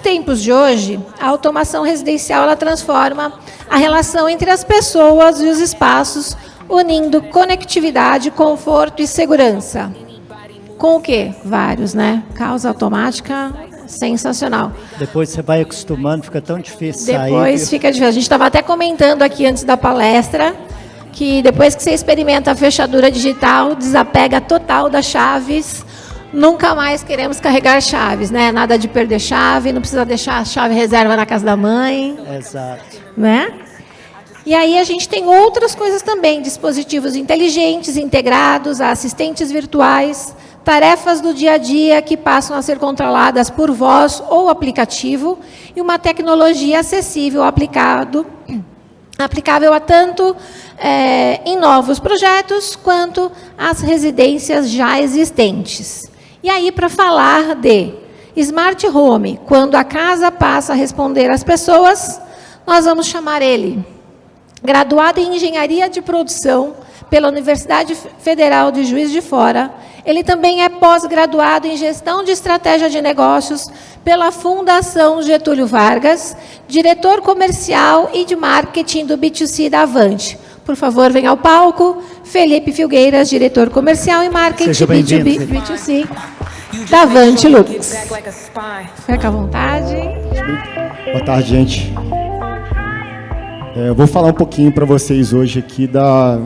tempos de hoje, a automação residencial ela transforma a relação entre as pessoas e os espaços, unindo conectividade, conforto e segurança. Com o quê? Vários, né? Causa automática, sensacional. Depois você vai acostumando, fica tão difícil sair. Depois fica difícil. A gente estava até comentando aqui antes da palestra que depois que você experimenta a fechadura digital, desapega total das chaves. Nunca mais queremos carregar chaves, né? Nada de perder chave, não precisa deixar a chave reserva na casa da mãe. Exato. Né? E aí a gente tem outras coisas também, dispositivos inteligentes, integrados, assistentes virtuais, tarefas do dia a dia que passam a ser controladas por voz ou aplicativo e uma tecnologia acessível, aplicável a tanto em novos projetos quanto às residências já existentes. E aí, para falar de Smart Home, quando a casa passa a responder às pessoas, nós vamos chamar ele, graduado em Engenharia de Produção pela Universidade Federal de Juiz de Fora. Ele também é pós-graduado em Gestão de Estratégia de Negócios pela Fundação Getúlio Vargas, diretor comercial e de marketing do B2C da Avante. Por favor, venha ao palco, Felipe Filgueiras, diretor comercial e marketing B2C da Avante Lux. Fica à vontade. Boa tarde, gente. Eu vou falar um pouquinho para vocês hoje aqui da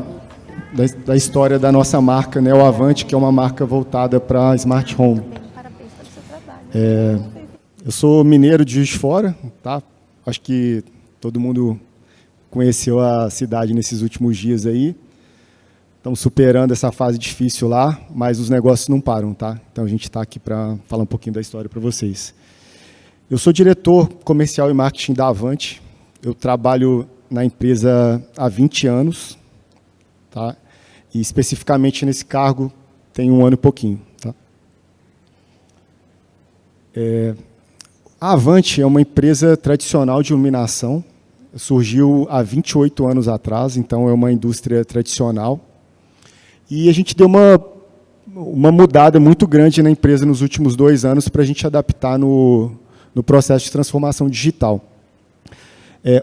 história da nossa marca, né, o Avante, que é uma marca voltada para Smart Home. Parabéns pelo seu trabalho. Eu sou mineiro de Juiz de Fora, tá? Acho que todo mundo conheceu a cidade nesses últimos dias aí. Estamos superando essa fase difícil lá, mas os negócios não param, tá? Então a gente está aqui para falar um pouquinho da história para vocês. Eu sou diretor comercial e marketing da Avante. Eu trabalho na empresa há 20 anos, tá? E especificamente nesse cargo tem 1 ano e pouquinho, tá? A Avante é uma empresa tradicional de iluminação, surgiu há 28 anos atrás, então é uma indústria tradicional. E a gente deu uma mudada muito grande na empresa nos últimos 2 anos para a gente adaptar no processo de transformação digital.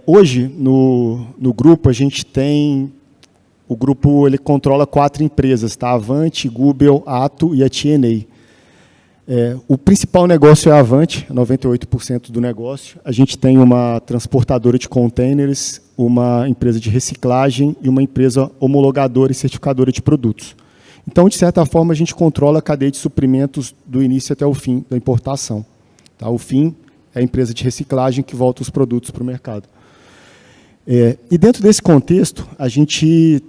Hoje, no grupo, a gente tem... O grupo ele controla 4 empresas, tá? Avante, Google, Ato e a TNA. O principal negócio é a Avante, 98% do negócio. A gente tem uma transportadora de containers, uma empresa de reciclagem e uma empresa homologadora e certificadora de produtos. Então, de certa forma, a gente controla a cadeia de suprimentos do início até o fim da importação. Tá? O fim é a empresa de reciclagem que volta os produtos para o mercado. E dentro desse contexto, a gente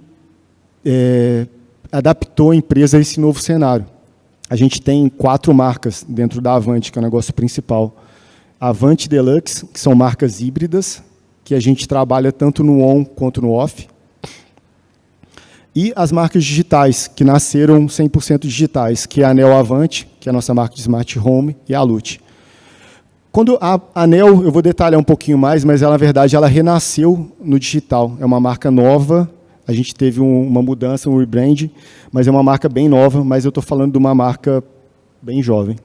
adaptou a empresa a esse novo cenário. A gente tem 4 marcas dentro da Avante, que é o negócio principal. Avante Deluxe, que são marcas híbridas, que a gente trabalha tanto no on quanto no off. E as marcas digitais, que nasceram 100% digitais, que é a Anel Avante, que é a nossa marca de Smart Home, e a Lute. Quando a Anel, eu vou detalhar um pouquinho mais, mas ela, na verdade, ela renasceu no digital. É uma marca nova, a gente teve uma mudança, um rebrand, mas é uma marca bem nova, mas eu estou falando de uma marca bem jovem.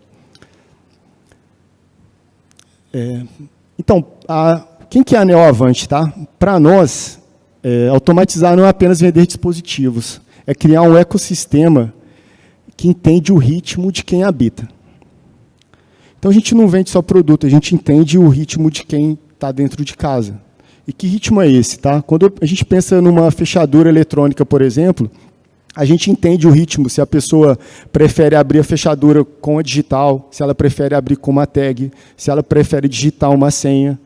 Então, quem que é a Anel Avante? Tá? Para nós, automatizar não é apenas vender dispositivos, é criar um ecossistema que entende o ritmo de quem habita. Então, a gente não vende só produto, a gente entende o ritmo de quem está dentro de casa. E que ritmo é esse? Tá? Quando a gente pensa numa fechadura eletrônica, por exemplo, a gente entende o ritmo, se a pessoa prefere abrir a fechadura com a digital, se ela prefere abrir com uma tag, se ela prefere digitar uma senha,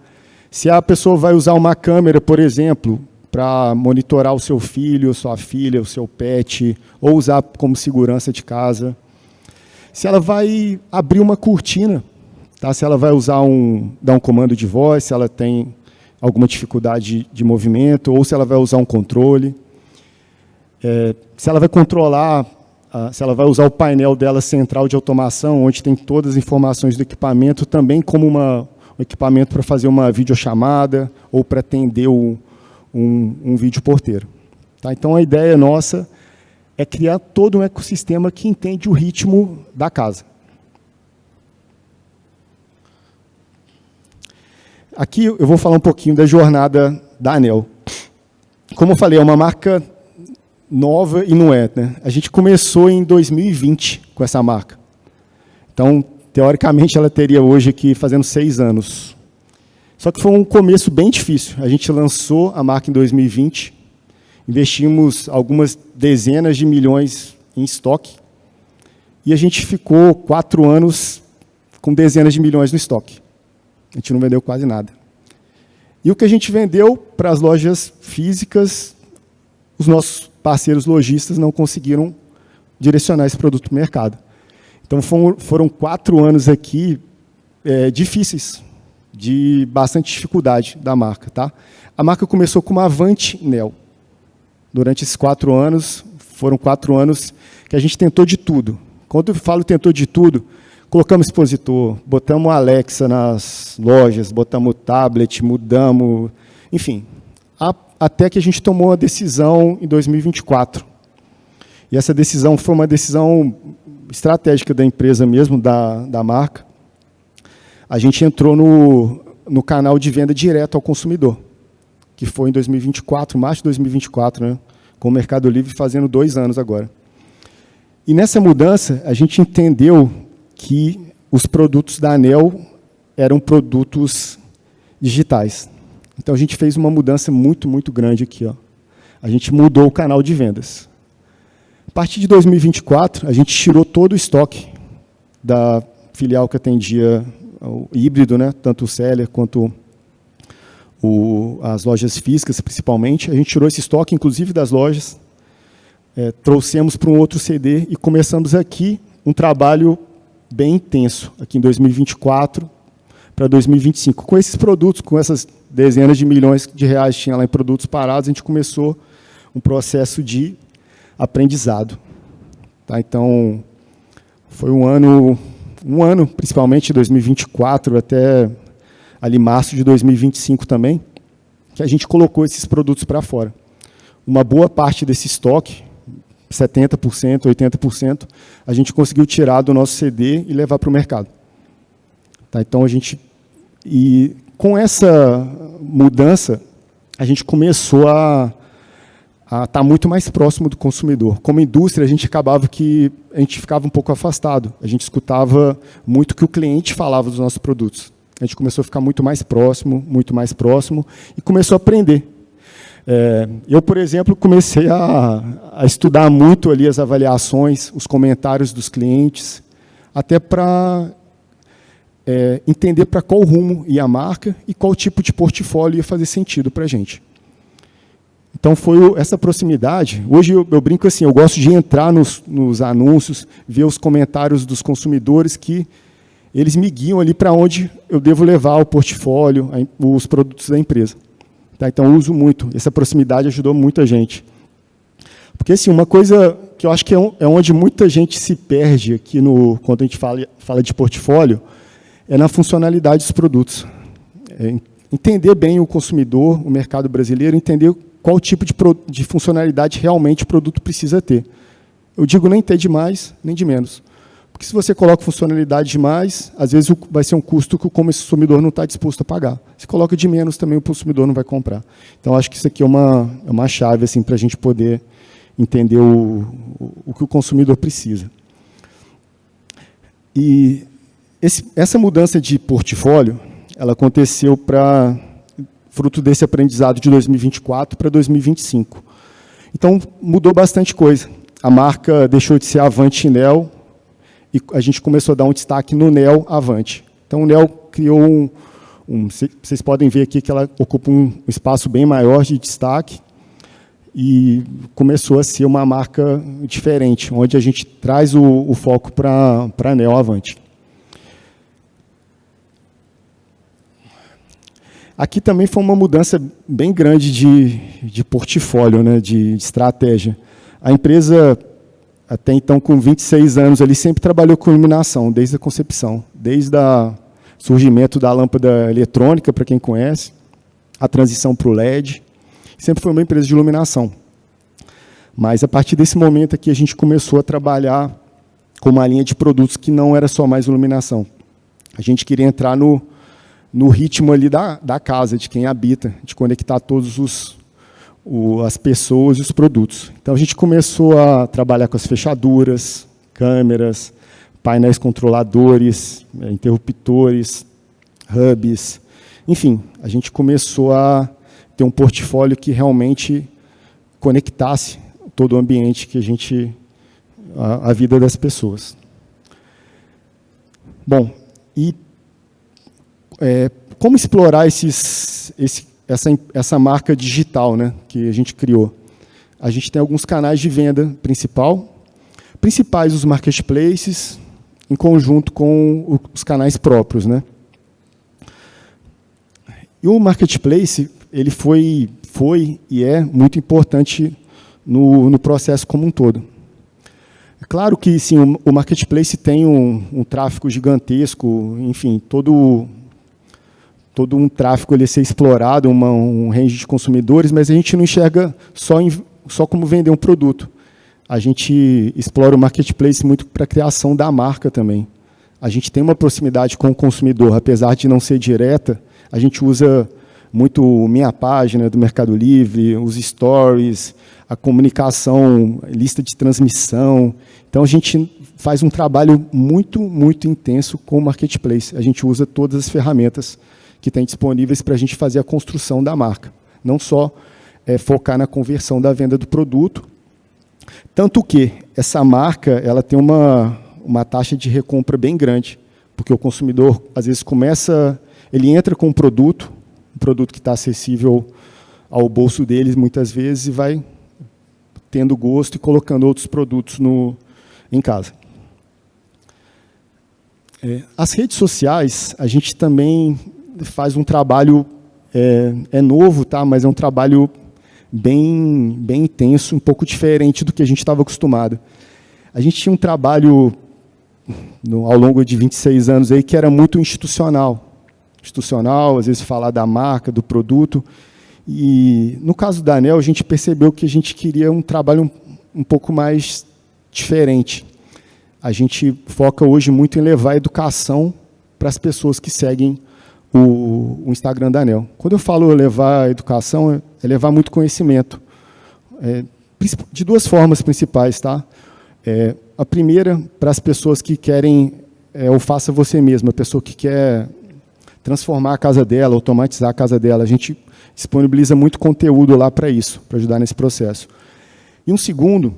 se a pessoa vai usar uma câmera, por exemplo, para monitorar o seu filho, sua filha, o seu pet, ou usar como segurança de casa. Se ela vai abrir uma cortina, tá? Se ela vai dar um comando de voz, se ela tem alguma dificuldade de movimento, ou se ela vai usar um controle. Se ela vai controlar, se ela vai usar o painel dela central de automação, onde tem todas as informações do equipamento, também como um equipamento para fazer uma videochamada ou para atender um vídeo porteiro. Tá? Então, a ideia nossa é criar todo um ecossistema que entende o ritmo da casa. Aqui eu vou falar um pouquinho da jornada da ANEEL. Como eu falei, é uma marca nova e não é, né? A gente começou em 2020 com essa marca. Então, teoricamente, ela teria hoje aqui fazendo 6 anos. Só que foi um começo bem difícil. A gente lançou a marca em 2020, investimos algumas dezenas de milhões em estoque, e a gente ficou 4 anos com dezenas de milhões no estoque. A gente não vendeu quase nada. E o que a gente vendeu para as lojas físicas, os nossos parceiros lojistas não conseguiram direcionar esse produto para o mercado. Então, foram 4 anos aqui difíceis, de bastante dificuldade da marca. Tá? A marca começou com uma Avante Neo. Durante esses 4 anos, foram 4 anos que a gente tentou de tudo. Quando eu falo tentou de tudo, colocamos expositor, botamos Alexa nas lojas, botamos tablet, mudamos, enfim, até que a gente tomou a decisão em 2024. E essa decisão foi uma decisão estratégica da empresa mesmo, da marca. A gente entrou no canal de venda direto ao consumidor, que foi em 2024, março de 2024, né, com o Mercado Livre fazendo 2 anos agora. E nessa mudança, a gente entendeu que os produtos da ANEEL eram produtos digitais. Então, a gente fez uma mudança muito, muito grande aqui. Ó. A gente mudou o canal de vendas. A partir de 2024, a gente tirou todo o estoque da filial que atendia o híbrido, né, tanto o seller quanto as lojas físicas, principalmente. A gente tirou esse estoque, inclusive das lojas, trouxemos para um outro CD e começamos aqui um trabalho bem intenso, aqui em 2024 para 2025. Com esses produtos, com essas dezenas de milhões de reais que tinha lá em produtos parados, a gente começou um processo de aprendizado. Tá? Então, foi um ano, principalmente 2024, até ali março de 2025 também, que a gente colocou esses produtos para fora. Uma boa parte desse estoque, 70%, 80%, a gente conseguiu tirar do nosso CD e levar para o mercado. Tá? Então, e com essa mudança, a gente começou a estar muito mais próximo do consumidor. Como indústria, a gente ficava um pouco afastado. A gente escutava muito o que o cliente falava dos nossos produtos. A gente começou a ficar muito mais próximo, e começou a aprender. Eu, por exemplo, comecei a estudar muito ali as avaliações, os comentários dos clientes, até para entender para qual rumo ia a marca e qual tipo de portfólio ia fazer sentido para a gente. Então, foi essa proximidade. Hoje, eu brinco assim, eu gosto de entrar nos anúncios, ver os comentários dos consumidores, que eles me guiam ali para onde eu devo levar o portfólio, os produtos da empresa. Tá? Então, eu uso muito. Essa proximidade ajudou muita gente. Porque, assim, uma coisa que eu acho que é onde muita gente se perde aqui quando a gente fala de portfólio, é na funcionalidade dos produtos. Entender bem o consumidor, o mercado brasileiro, entender qual tipo de funcionalidade realmente o produto precisa ter. Eu digo nem ter de mais, nem de menos. Porque se você coloca funcionalidade demais, às vezes vai ser um custo que o consumidor não está disposto a pagar. Se coloca de menos, também o consumidor não vai comprar. Então, acho que isso aqui é uma chave assim, para a gente poder entender o que o consumidor precisa. E essa mudança de portfólio, ela aconteceu fruto desse aprendizado de 2024 para 2025. Então, mudou bastante coisa. A marca deixou de ser Avante Neo, e a gente começou a dar um destaque no Neo Avante. Então, o Neo criou vocês podem ver aqui que ela ocupa um espaço bem maior de destaque, e começou a ser uma marca diferente, onde a gente traz o foco para a Neo Avante. Aqui também foi uma mudança bem grande de portfólio, né, de estratégia. A empresa, até então, com 26 anos, ali, sempre trabalhou com iluminação, desde a concepção, desde o surgimento da lâmpada eletrônica, para quem conhece, a transição para o LED. Sempre foi uma empresa de iluminação. Mas, a partir desse momento aqui, a gente começou a trabalhar com uma linha de produtos que não era só mais iluminação. A gente queria entrar no no ritmo ali da casa, de quem habita, de conectar todos as pessoas e os produtos. Então, a gente começou a trabalhar com as fechaduras, câmeras, painéis controladores, interruptores, hubs, enfim, a gente começou a ter um portfólio que realmente conectasse todo o ambiente que a vida das pessoas. Bom, e como explorar essa marca digital, né, que a gente criou? A gente tem alguns canais de venda principais os marketplaces, em conjunto com os canais próprios, né? E o marketplace, ele foi e é muito importante no processo como um todo. É claro que, sim, o marketplace tem um tráfego gigantesco, enfim, todo um tráfego ele ser explorado, um range de consumidores, mas a gente não enxerga só como vender um produto. A gente explora o marketplace muito para a criação da marca também. A gente tem uma proximidade com o consumidor, apesar de não ser direta, a gente usa muito minha página do Mercado Livre, os stories, a comunicação, lista de transmissão. Então, a gente faz um trabalho muito, muito intenso com o marketplace. A gente usa todas as ferramentas que tem disponíveis para a gente fazer a construção da marca. Não só focar na conversão da venda do produto, tanto que essa marca ela tem uma taxa de recompra bem grande, porque o consumidor, às vezes, ele entra com um produto que está acessível ao bolso deles, muitas vezes, e vai tendo gosto e colocando outros produtos em casa. As redes sociais, a gente também faz um trabalho, novo, tá? Mas é um trabalho bem intenso, um pouco diferente do que a gente estava acostumado. A gente tinha um trabalho, ao longo de 26 anos, aí, que era muito institucional, às vezes falar da marca, do produto. E, no caso da ANEEL, a gente percebeu que a gente queria um trabalho um pouco mais diferente. A gente foca hoje muito em levar a educação para as pessoas que seguem o Instagram da ANEEL. Quando eu falo levar a educação, é levar muito conhecimento. De duas formas principais, tá? A primeira, para as pessoas que querem o faça você mesmo, a pessoa que quer transformar a casa dela, automatizar a casa dela. A gente disponibiliza muito conteúdo lá para isso, para ajudar nesse processo. E um segundo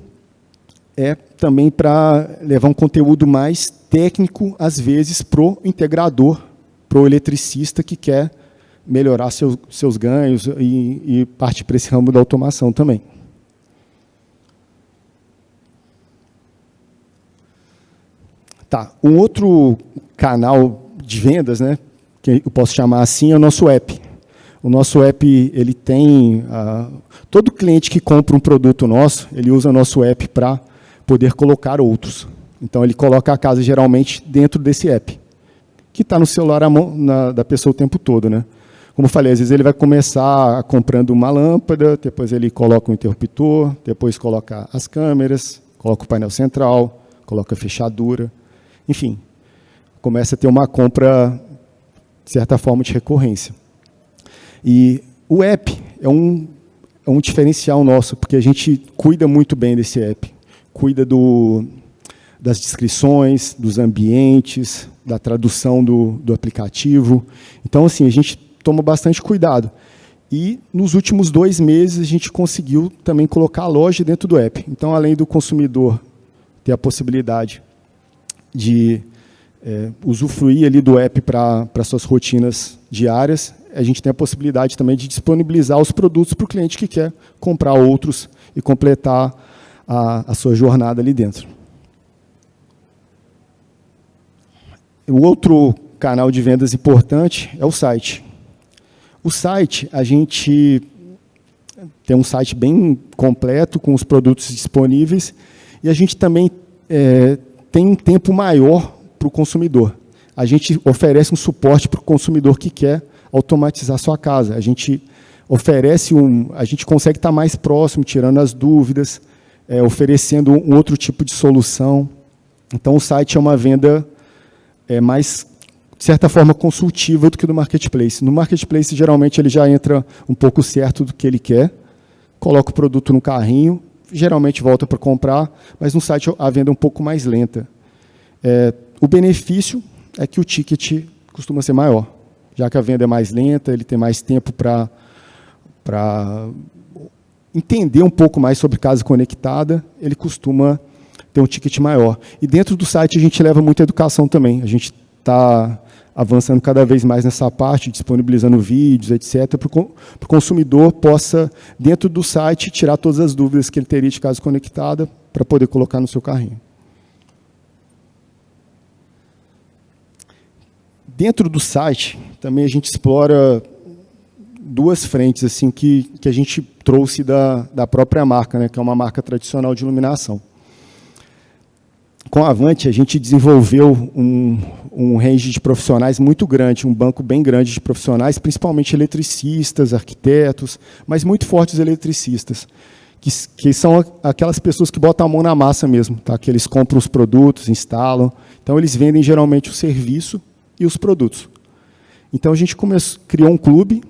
é também para levar um conteúdo mais técnico, às vezes, para o integrador, para o eletricista que quer melhorar seus ganhos e partir para esse ramo da automação também. Tá, um outro canal de vendas, né, que eu posso chamar assim, é o nosso app. O nosso app, ele tem... todo cliente que compra um produto nosso, ele usa o nosso app para poder colocar outros. Então, ele coloca a casa, geralmente, dentro desse app, que está no celular da pessoa o tempo todo, né? Como eu falei, às vezes ele vai começar comprando uma lâmpada, depois ele coloca um interruptor, depois coloca as câmeras, coloca o painel central, coloca a fechadura, enfim, começa a ter uma compra, de certa forma, de recorrência. E o app é um diferencial nosso, porque a gente cuida muito bem desse app, cuida das descrições, dos ambientes, da tradução do aplicativo. Então, assim, a gente toma bastante cuidado. E, nos últimos 2 meses, a gente conseguiu também colocar a loja dentro do app. Então, além do consumidor ter a possibilidade de usufruir ali do app para suas rotinas diárias, a gente tem a possibilidade também de disponibilizar os produtos para o cliente que quer comprar outros e completar a sua jornada ali dentro. O outro canal de vendas importante é o site. O site, a gente tem um site bem completo, com os produtos disponíveis, e a gente também tem um tempo maior para o consumidor. A gente oferece um suporte para o consumidor que quer automatizar sua casa. A gente oferece a gente consegue estar mais próximo, tirando as dúvidas, oferecendo um outro tipo de solução. Então, o site é uma venda mais de certa forma, consultiva do que no marketplace. No marketplace, geralmente, ele já entra um pouco certo do que ele quer, coloca o produto no carrinho, geralmente volta para comprar, mas no site a venda é um pouco mais lenta. O benefício é que o ticket costuma ser maior, já que a venda é mais lenta, ele tem mais tempo para entender um pouco mais sobre casa conectada, ele costuma ter um ticket maior. E dentro do site a gente leva muita educação também. A gente está avançando cada vez mais nessa parte, disponibilizando vídeos, etc., para o consumidor possa, dentro do site, tirar todas as dúvidas que ele teria de casa conectada para poder colocar no seu carrinho. Dentro do site, também a gente explora duas frentes assim, que a gente trouxe da própria marca, né, que é uma marca tradicional de iluminação. Com a Avante, a gente desenvolveu um range de profissionais muito grande, um banco bem grande de profissionais, principalmente eletricistas, arquitetos, mas muito fortes eletricistas, que são aquelas pessoas que botam a mão na massa mesmo, tá? Que eles compram os produtos, instalam. Então, eles vendem geralmente o serviço e os produtos. Então, a gente criou um clube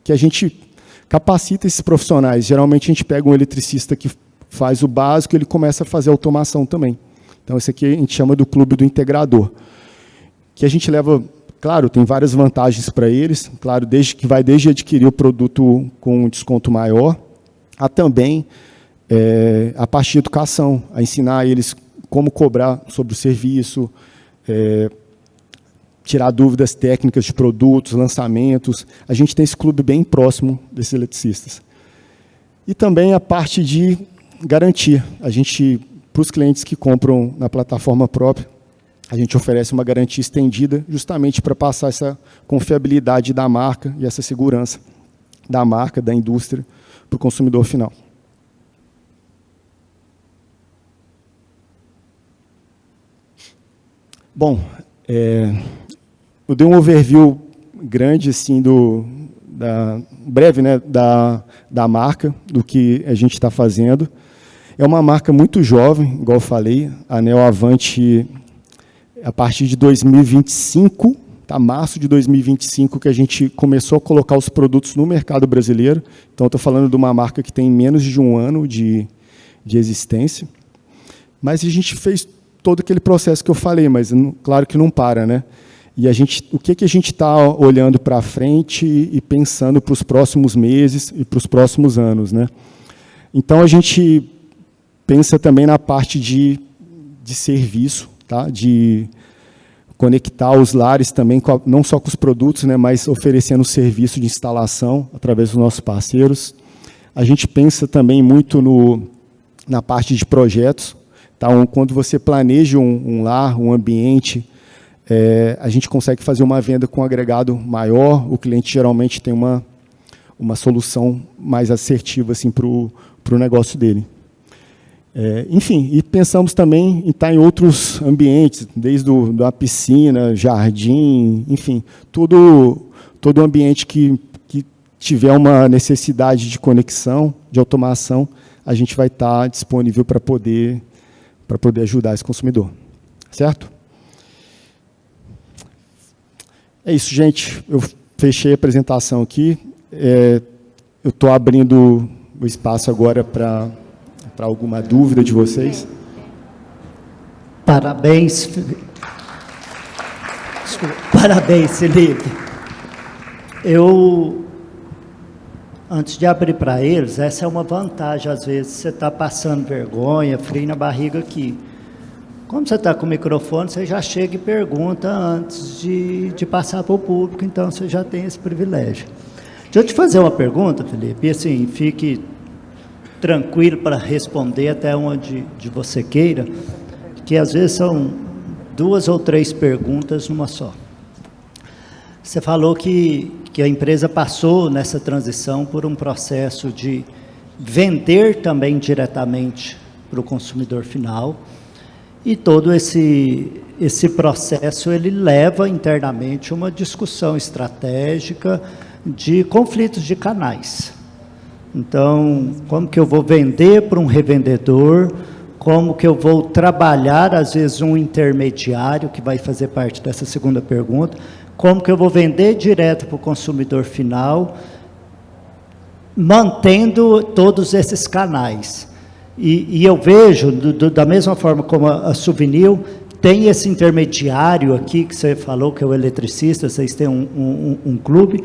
que a gente capacita esses profissionais. Geralmente, a gente pega um eletricista que faz o básico, ele começa a fazer automação também. Então, esse aqui a gente chama do clube do integrador, que a gente leva, claro, tem várias vantagens para eles, claro, desde adquirir o produto com um desconto maior, a também a parte de educação, a ensinar eles como cobrar sobre o serviço, tirar dúvidas técnicas de produtos, lançamentos. A gente tem esse clube bem próximo desses eletricistas. E também a parte de garantia. A gente, para os clientes que compram na plataforma própria, a gente oferece uma garantia estendida justamente para passar essa confiabilidade da marca e essa segurança da marca, da indústria, para o consumidor final. Bom, eu dei um overview grande, assim, breve, né, da marca, do que a gente está fazendo. É uma marca muito jovem, igual eu falei, a Neo Avante, a partir de 2025, tá, março de 2025, que a gente começou a colocar os produtos no mercado brasileiro. Então, estou falando de uma marca que tem menos de um ano de existência. Mas a gente fez todo aquele processo que eu falei, mas claro que não para, né? E o que a gente está olhando para frente e pensando para os próximos meses e para os próximos anos, né? Então, a gente pensa também na parte de serviço, tá? De conectar os lares também, não só com os produtos, né, mas oferecendo serviço de instalação através dos nossos parceiros. A gente pensa também muito na parte de projetos. Tá? Quando você planeja um lar, um ambiente, a gente consegue fazer uma venda com um agregado maior. O cliente geralmente tem uma solução mais assertiva assim, para o negócio dele. Enfim, e pensamos também em estar em outros ambientes, desde a piscina, jardim, enfim, todo ambiente que tiver uma necessidade de conexão, de automação, a gente vai estar disponível para poder ajudar esse consumidor. Certo? É isso, gente. Eu fechei a apresentação aqui. Eu estou abrindo o espaço agora para alguma dúvida de vocês. Parabéns, Parabéns, Felipe. Antes de abrir para eles, essa é uma vantagem, às vezes, você está passando vergonha, frio na barriga aqui. Como você está com o microfone, você já chega e pergunta antes de passar para o público, então você já tem esse privilégio. Deixa eu te fazer uma pergunta, Felipe, e assim, fique tranquilo para responder até onde você queira, que às vezes são 2 ou 3 perguntas numa só. Você falou que a empresa passou nessa transição por um processo de vender também diretamente para o consumidor final, e todo esse processo ele leva internamente uma discussão estratégica de conflitos de canais. Então, como que eu vou vender para um revendedor? como que eu vou trabalhar, às vezes, um intermediário, que vai fazer parte dessa segunda pergunta, como que eu vou vender direto para o consumidor final, mantendo todos esses canais. E eu vejo, da mesma forma como a Souvenir, tem esse intermediário aqui, que você falou, que é o eletricista, vocês têm um clube,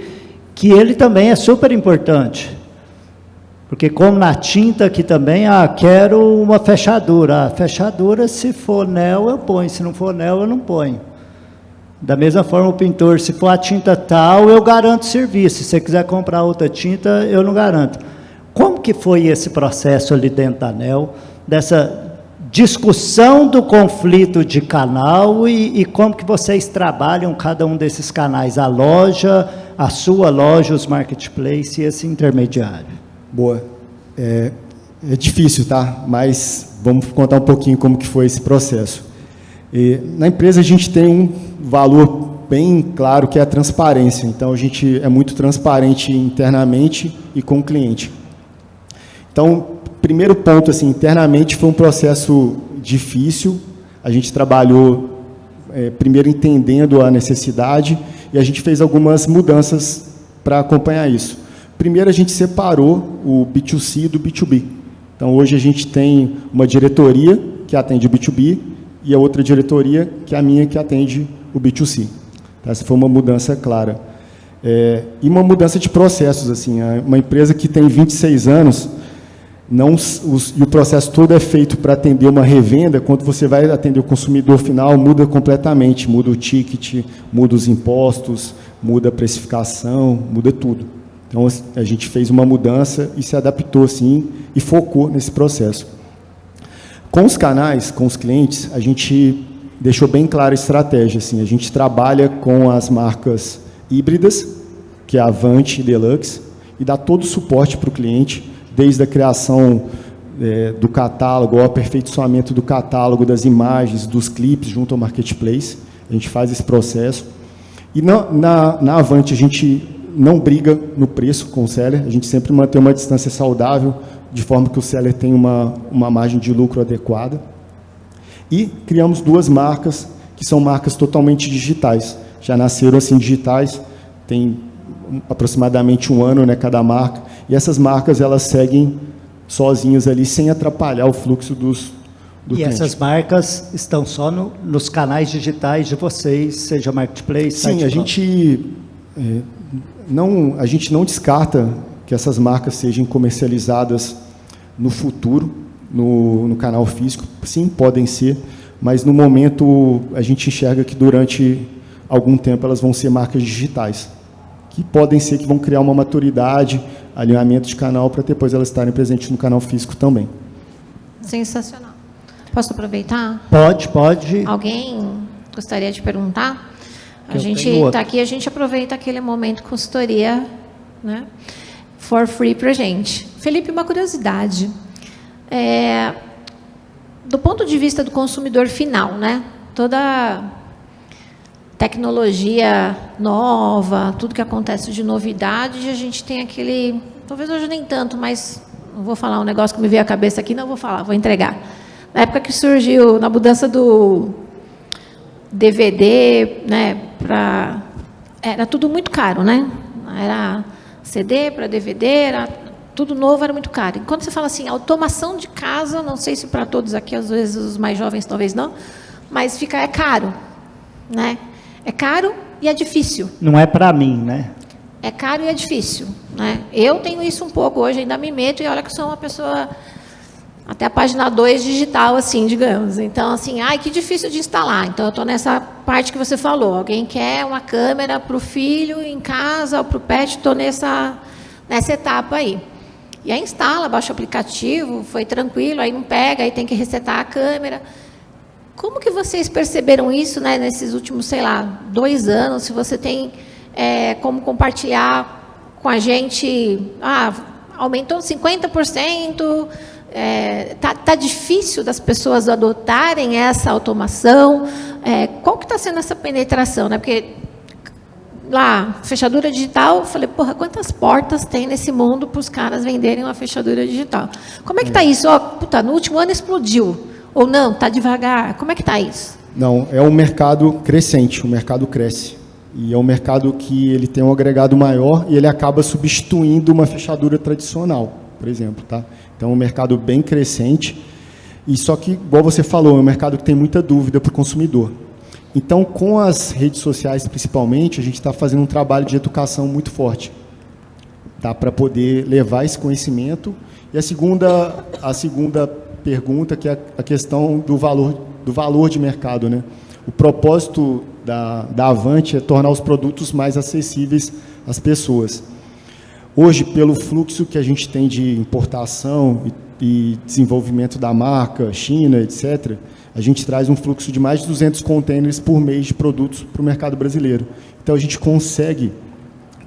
que ele também é super importante. Porque como na tinta aqui também, quero uma fechadura. A fechadura, se for NEL, eu ponho, se não for NEL, eu não ponho. Da mesma forma, o pintor, se for a tinta tal, eu garanto serviço. Se você quiser comprar outra tinta, eu não garanto. Como que foi esse processo ali dentro da ANEEL, dessa discussão do conflito de canal e como que vocês trabalham cada um desses canais, a loja, a sua loja, os marketplace e esse intermediário? Boa. É difícil, tá? Mas vamos contar um pouquinho como que foi esse processo. Na empresa a gente tem um valor bem claro que é a transparência. Então a gente é muito transparente internamente e com o cliente. Então, primeiro ponto, assim, internamente foi um processo difícil. A gente trabalhou primeiro entendendo a necessidade e a gente fez algumas mudanças para acompanhar isso. Primeiro, a gente separou o B2C do B2B. Então, hoje a gente tem uma diretoria que atende o B2B e a outra diretoria, que é a minha, que atende o B2C. Tá? Essa foi uma mudança clara. E uma mudança de processos. Assim, uma empresa que tem 26 anos, e o processo todo é feito para atender uma revenda, quando você vai atender o consumidor final, muda completamente, muda o ticket, muda os impostos, muda a precificação, muda tudo. Então, a gente fez uma mudança e se adaptou, sim, e focou nesse processo. Com os canais, com os clientes, a gente deixou bem clara a estratégia. Assim, a gente trabalha com as marcas híbridas, que é a Avante e Deluxe, e dá todo o suporte para o cliente, desde a criação do catálogo, o aperfeiçoamento do catálogo, das imagens, dos clipes junto ao marketplace. A gente faz esse processo. E na Avante a gente não briga no preço com o seller, a gente sempre mantém uma distância saudável, de forma que o seller tenha uma margem de lucro adequada. E criamos duas marcas, que são marcas totalmente digitais. Já nasceram assim digitais, tem aproximadamente 1 ano, né, cada marca, e essas marcas elas seguem sozinhas ali, sem atrapalhar o fluxo do cliente. Essas marcas estão só nos canais digitais de vocês, seja marketplace? Sim, a gente não descarta que essas marcas sejam comercializadas no futuro, no canal físico. Sim, podem ser, mas no momento a gente enxerga que durante algum tempo elas vão ser marcas digitais, que podem ser que vão criar uma maturidade, alinhamento de canal, para depois elas estarem presentes no canal físico também. Sensacional. Posso aproveitar? Pode. Alguém gostaria de perguntar? A gente está aqui, a gente aproveita aquele momento consultoria, né, for free para a gente. Felipe, uma curiosidade. Do ponto de vista do consumidor final, né, toda tecnologia nova, tudo que acontece de novidade, a gente tem aquele, talvez hoje nem tanto, mas não vou falar um negócio que me veio à cabeça aqui, não vou falar, vou entregar. Na época que surgiu, na mudança do DVD, né, era tudo muito caro, né? Era CD para DVD, era tudo novo, era muito caro. E quando você fala assim, automação de casa, não sei se para todos aqui, às vezes os mais jovens talvez não, mas é caro, né? É caro e é difícil. Não é para mim, né? É caro e é difícil, né? Eu tenho isso um pouco hoje, ainda me meto, e olha que sou uma pessoa até a página 2 digital, assim, digamos. Então, assim, que difícil de instalar. Então, eu estou nessa parte que você falou. Alguém quer uma câmera para o filho em casa ou para o pet, estou nessa etapa aí. E aí instala, baixa o aplicativo, foi tranquilo, aí não pega, aí tem que resetar a câmera. Como que vocês perceberam isso, né, nesses últimos, 2 anos? Se você tem como compartilhar com a gente, aumentou 50%, tá difícil das pessoas adotarem essa automação. Qual que está sendo essa penetração, né? Porque lá, fechadura digital, falei, porra, quantas portas tem nesse mundo para os caras venderem uma fechadura digital? Como é que está isso? Ó, puta, no último ano explodiu. Ou não, está devagar. Como é que está isso? Não, é um mercado crescente, o mercado cresce. E é um mercado que ele tem um agregado maior e ele acaba substituindo uma fechadura tradicional, por exemplo. Tá? Então, é um mercado bem crescente. E só que, igual você falou, é um mercado que tem muita dúvida para o consumidor. Então, com as redes sociais, principalmente, a gente está fazendo um trabalho de educação muito forte, tá? Para poder levar esse conhecimento. E a segunda pergunta, que é a questão do valor de mercado, né? O propósito da Avante é tornar os produtos mais acessíveis às pessoas. Hoje, pelo fluxo que a gente tem de importação e desenvolvimento da marca, China, etc., a gente traz um fluxo de mais de 200 containers por mês de produtos para o mercado brasileiro. Então, a gente consegue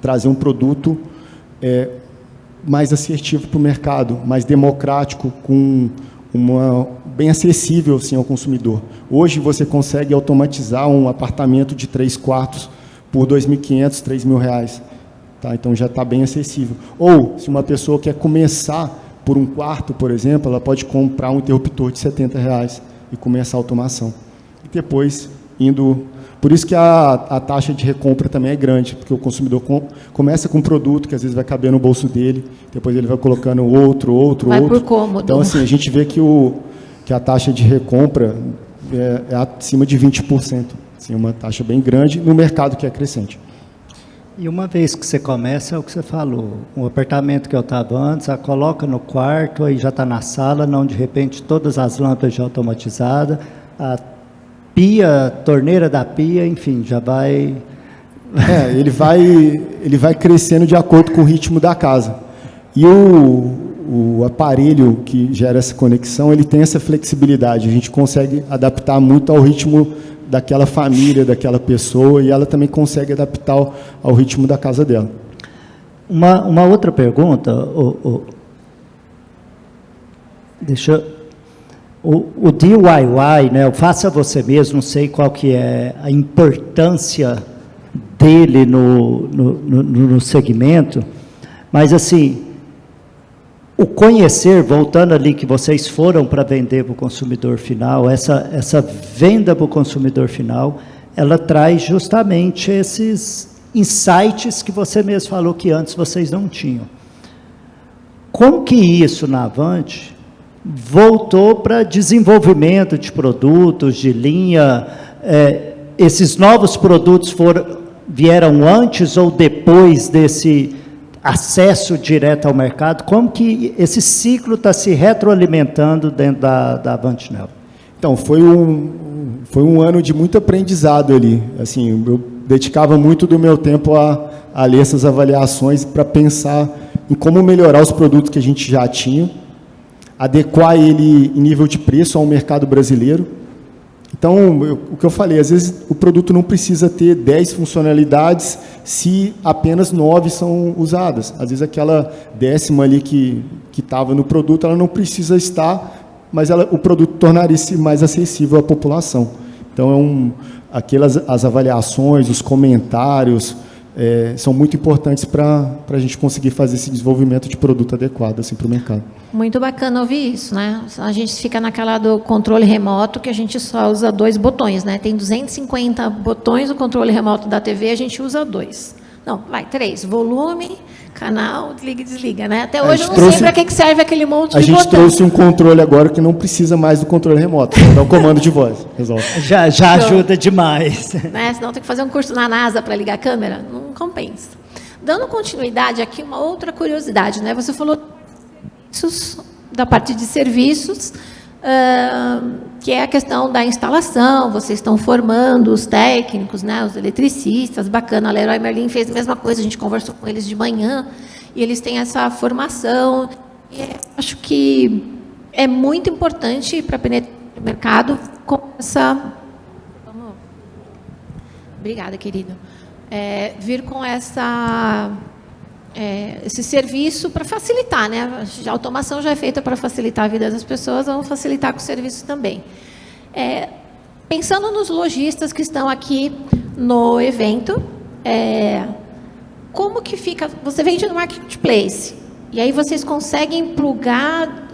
trazer um produto mais assertivo para o mercado, mais democrático, bem acessível assim, ao consumidor. Hoje, você consegue automatizar um apartamento de 3 quartos por R$ 2.500, R$ 3.000. Tá? Então, já está bem acessível. Ou, se uma pessoa quer começar por um quarto, por exemplo, ela pode comprar um interruptor de R$ 70 e começar a automação. E depois, indo... Por isso que a taxa de recompra também é grande, porque o consumidor começa com um produto que às vezes vai caber no bolso dele, depois ele vai colocando outro. Vai por cômodo. Então, assim, a gente vê que a taxa de recompra é acima de 20%. Assim, uma taxa bem grande no mercado que é crescente. E uma vez que você começa, é o que você falou, um apartamento que eu estava antes, coloca no quarto, aí já está na sala, não, de repente, todas as lâmpadas já automatizadas, a pia, a torneira da pia, enfim, já vai... Ele vai crescendo de acordo com o ritmo da casa. E o aparelho que gera essa conexão, ele tem essa flexibilidade, a gente consegue adaptar muito ao ritmo daquela família, daquela pessoa, e ela também consegue adaptar ao ritmo da casa dela. Uma outra pergunta, o DIY, né, o faça você mesmo, não sei qual que é a importância dele no segmento, mas assim, o conhecer, voltando ali que vocês foram para vender para o consumidor final, essa venda para o consumidor final, ela traz justamente esses insights que você mesmo falou que antes vocês não tinham. Como que isso na Avante voltou para desenvolvimento de produtos, de linha, esses novos produtos vieram antes ou depois desse acesso direto ao mercado? Como que esse ciclo está se retroalimentando dentro da Avante Neo? Então, foi um ano de muito aprendizado ali. Assim, eu dedicava muito do meu tempo a ler essas avaliações para pensar em como melhorar os produtos que a gente já tinha, adequar ele em nível de preço ao mercado brasileiro. Então, o que eu falei, às vezes o produto não precisa ter 10 funcionalidades se apenas 9 são usadas. Às vezes aquela 10ª ali que estava no produto, ela não precisa estar, mas o produto tornaria-se mais acessível à população. Então, as avaliações, os comentários, são muito importantes para a gente conseguir fazer esse desenvolvimento de produto adequado assim, para o mercado. Muito bacana ouvir isso, né? A gente fica naquela do controle remoto, que a gente só usa 2 botões, né? Tem 250 botões no controle remoto da TV, a gente usa 2. Não, 3. Volume, canal, liga e desliga, né? Até hoje eu não sei para que serve aquele monte de botão. A gente trouxe um controle agora que não precisa mais do controle remoto, é o comando de voz. Resolve. Já ajuda demais. Né? Senão tem que fazer um curso na NASA para ligar a câmera, não compensa. Dando continuidade aqui, uma outra curiosidade, né? Você falou da parte de serviços, que é a questão da instalação, vocês estão formando os técnicos, né, os eletricistas, bacana, a Leroy Merlin fez a mesma coisa, a gente conversou com eles de manhã, e eles têm essa formação, e acho que é muito importante para penetrar no mercado com essa... Obrigada, querido. Vir com esse serviço para facilitar, né? A automação já é feita para facilitar a vida das pessoas, vamos facilitar com o serviço também. Pensando nos lojistas que estão aqui no evento, como que fica? Você vende no marketplace, e aí vocês conseguem plugar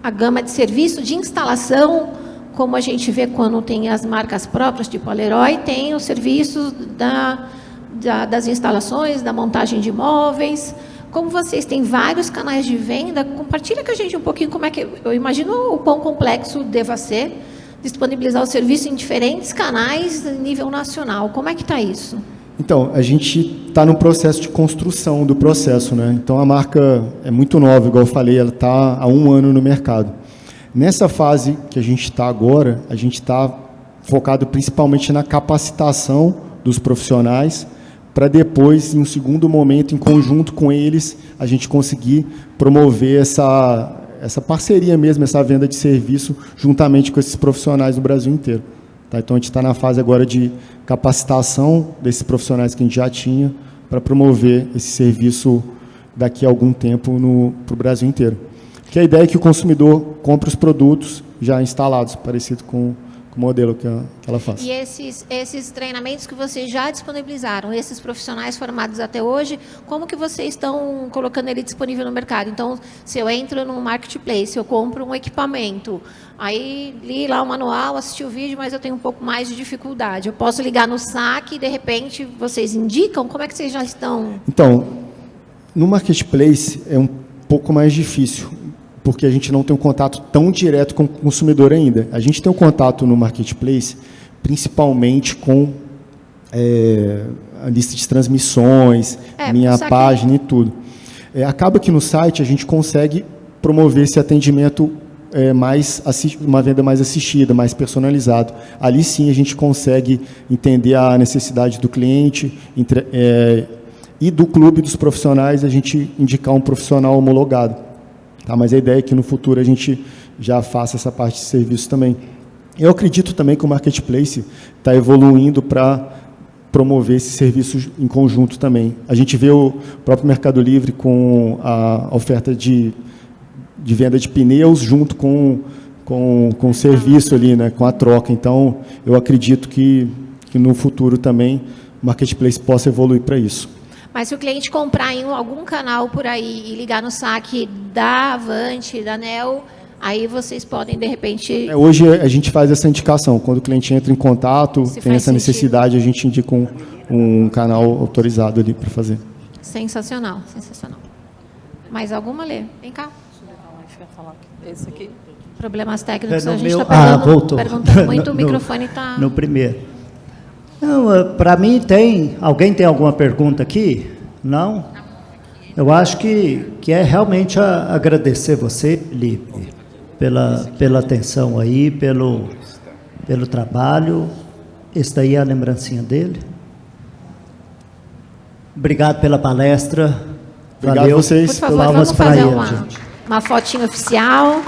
a gama de serviço de instalação, como a gente vê quando tem as marcas próprias, tipo a Leroy, tem os serviços das instalações, da montagem de móveis. Como vocês têm vários canais de venda, compartilha com a gente um pouquinho como é que... Eu imagino o quão complexo deva ser disponibilizar o serviço em diferentes canais a nível nacional. Como é que está isso? Então, a gente está no processo de construção do processo, né? Então, a marca é muito nova, igual eu falei, ela está há 1 ano no mercado. Nessa fase que a gente está agora, a gente está focado principalmente na capacitação dos profissionais, para depois, em um segundo momento, em conjunto com eles, a gente conseguir promover essa parceria mesmo, essa venda de serviço, juntamente com esses profissionais do Brasil inteiro. Tá? Então, a gente está na fase agora de capacitação desses profissionais que a gente já tinha, para promover esse serviço daqui a algum tempo para o Brasil inteiro. Porque a ideia é que o consumidor compre os produtos já instalados, parecido com o modelo que ela faz. E esses treinamentos que vocês já disponibilizaram, esses profissionais formados até hoje, como que vocês estão colocando ele disponível no mercado? Então, se eu entro no marketplace, eu compro um equipamento, aí li lá o manual, assisti o vídeo, mas eu tenho um pouco mais de dificuldade. Eu posso ligar no saque e, de repente, vocês indicam? Como é que vocês já estão? Então, no marketplace é um pouco mais difícil, porque a gente não tem um contato tão direto com o consumidor ainda. A gente tem um contato no marketplace, principalmente com a lista de transmissões, minha página e tudo. Acaba que no site a gente consegue promover esse atendimento uma venda mais assistida, mais personalizado. Ali sim a gente consegue entender a necessidade do cliente e do clube dos profissionais, a gente indicar um profissional homologado. Tá, mas a ideia é que no futuro a gente já faça essa parte de serviço também. Eu acredito também que o marketplace está evoluindo para promover esse serviço em conjunto também. A gente vê o próprio Mercado Livre com a oferta de venda de pneus junto com o serviço ali, né, com a troca. Então, eu acredito que no futuro também o marketplace possa evoluir para isso. Mas se o cliente comprar em algum canal por aí e ligar no saque da Avante, da Nel, aí vocês podem, de repente... Hoje a gente faz essa indicação. Quando o cliente entra em contato, tem essa necessidade, a gente indica um canal autorizado ali para fazer. Sensacional, sensacional. Mais alguma, Lê? Vem cá. Esse aqui. Problemas técnicos, a gente está perguntando muito, o microfone está... No primeiro. Para mim alguém tem alguma pergunta aqui? Não? Eu acho que é realmente agradecer você, Felipe, pela atenção aí, pelo trabalho. Esse daí é a lembrancinha dele. Obrigado pela palestra. Obrigado Valeu. a vocês. Por favor, vamos fazer uma fotinha oficial.